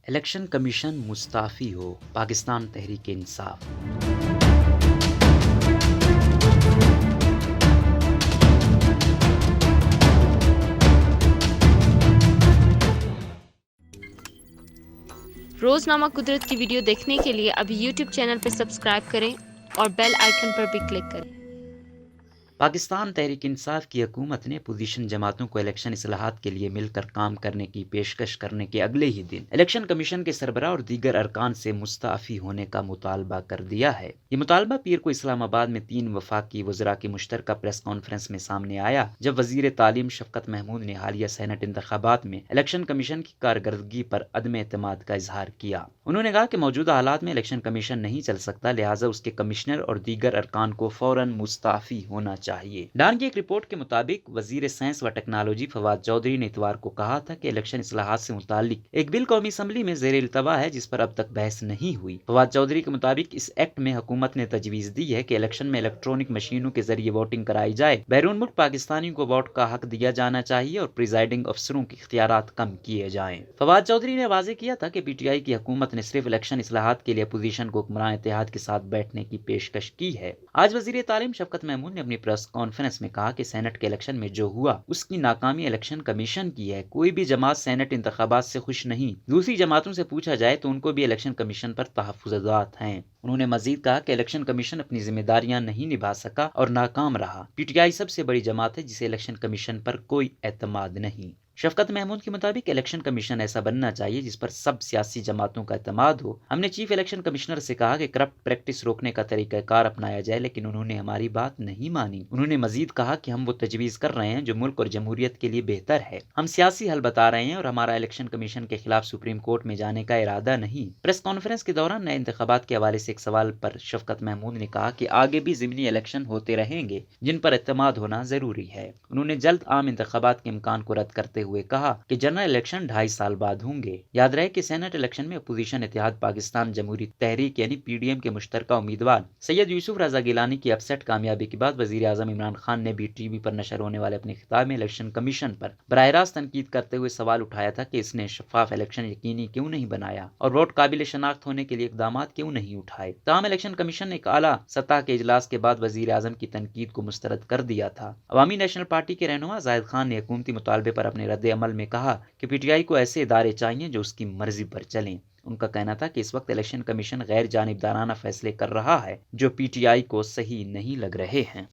Election commission مستعفی ہو، پاکستان تحریک انصاف۔ روزنامہ قدرت کی ویڈیو دیکھنے کے لیے ابھی یوٹیوب چینل پر سبسکرائب کریں اور بیل آئیکن پر بھی کلک کریں۔ پاکستان تحریک انصاف کی حکومت نے اپوزیشن جماعتوں کو الیکشن اصلاحات کے لیے مل کر کام کرنے کی پیشکش کرنے کے اگلے ہی دن الیکشن کمیشن کے سربراہ اور دیگر ارکان سے مستعفی ہونے کا مطالبہ کر دیا ہے۔ یہ مطالبہ پیر کو اسلام آباد میں 3 وفاقی وزراء کی مشترکہ پریس کانفرنس میں سامنے آیا، جب وزیر تعلیم شفقت محمود نے حالیہ سینٹ انتخابات میں الیکشن کمیشن کی کارکردگی پر عدم اعتماد کا اظہار کیا۔ انہوں نے کہا کہ موجودہ حالات میں الیکشن کمیشن نہیں چل سکتا، لہٰذا اس کے کمشنر اور دیگر ارکان کو فوراً مستعفی ہونا چاہیے۔ ڈان کی ایک رپورٹ کے مطابق وزیر سائنس و ٹیکنالوجی فواد چودھری نے اتوار کو کہا تھا کہ الیکشن اصلاحات سے متعلق ایک بل قومی اسمبلی میں زیر التوا ہے، جس پر اب تک بحث نہیں ہوئی۔ فواد چودھری کے مطابق اس ایکٹ میں حکومت نے تجویز دی ہے کہ الیکشن میں الیکٹرانک مشینوں کے ذریعے ووٹنگ کرائی جائے، بیرون ملک پاکستانیوں کو ووٹ کا حق دیا جانا چاہیے اور پریزائڈنگ افسروں کے اختیارات کم کیے جائیں۔ فواد چودھری نے واضح کیا تھا کہ پی ٹی آئی کی حکومت نے صرف الیکشن اصلاحات کے لیے اپوزیشن کو حکمران اتحاد کے ساتھ بیٹھنے کی پیشکش کی ہے۔ آج وزیر تعلیم شفقت محمود نے اپنی پریس کانفرنس میں کہا کہ سینٹ کے الیکشن میں جو ہوا اس کی ناکامی الیکشن کمیشن کی ہے۔ کوئی بھی جماعت سینٹ انتخابات سے خوش نہیں۔ دوسری جماعتوں سے پوچھا جائے تو ان کو بھی الیکشن کمیشن پر تحفظات ہیں۔ انہوں نے مزید کہا کہ الیکشن کمیشن اپنی ذمہ داریاں نہیں نبھا سکا اور ناکام رہا۔ پی ٹی آئی سب سے بڑی جماعت ہے جسے الیکشن کمیشن پر کوئی اعتماد نہیں۔ شفقت محمود کے مطابق الیکشن کمیشن ایسا بننا چاہیے جس پر سب سیاسی جماعتوں کا اعتماد ہو۔ ہم نے چیف الیکشن کمشنر سے کہا کہ کرپٹ پریکٹس روکنے کا طریقہ کار اپنایا جائے، لیکن انہوں نے ہماری بات نہیں مانی۔ انہوں نے مزید کہا کہ ہم وہ تجویز کر رہے ہیں جو ملک اور جمہوریت کے لیے بہتر ہے۔ ہم سیاسی حل بتا رہے ہیں اور ہمارا الیکشن کمیشن کے خلاف سپریم کورٹ میں جانے کا ارادہ نہیں۔ پریس کانفرنس کے دوران نئے انتخابات کے حوالے سے ایک سوال پر شفقت محمود نے کہا کہ آگے بھی ضمنی الیکشن ہوتے رہیں گے جن پر اعتماد ہونا ضروری ہے۔ انہوں نے جلد عام انتخابات کے امکان کو رد کرتے ہوئے کہا کہ جنرل الیکشن 2.5 سال بعد ہوں گے۔ یاد رہے کہ سینٹ الیکشن میں اپوزیشن اتحاد پاکستان جمہوری تحریک یعنی پی ڈی ایم کے مشترکہ امیدوار سید یوسف رضا گیلانی کی اپسیٹ کامیابی کے بعد وزیر اعظم عمران خان نے بھی ٹی وی پر نشر ہونے والے اپنے خطاب میں الیکشن کمیشن پر براہ راست تنقید کرتے ہوئے سوال اٹھایا تھا کہ اس نے شفاف الیکشن یقینی کیوں نہیں بنایا اور ووٹ قابل شناخت ہونے کے لیے اقدامات کیوں نہیں اٹھائے۔ تاہم الیکشن کمیشن نے ایک اعلیٰ سطح کے اجلاس کے بعد وزیر اعظم کی تنقید کو مسترد کر دیا تھا۔ عوامی نیشنل پارٹی کے رہنما زاہد خان نے حکومتی مطالبے پر اپنے رد عمل میں کہا کہ پی ٹی آئی کو ایسے ادارے چاہیے جو اس کی مرضی پر چلیں۔ ان کا کہنا تھا کہ اس وقت الیکشن کمیشن غیر جانبدارانہ فیصلے کر رہا ہے جو پی ٹی آئی کو صحیح نہیں لگ رہے ہیں۔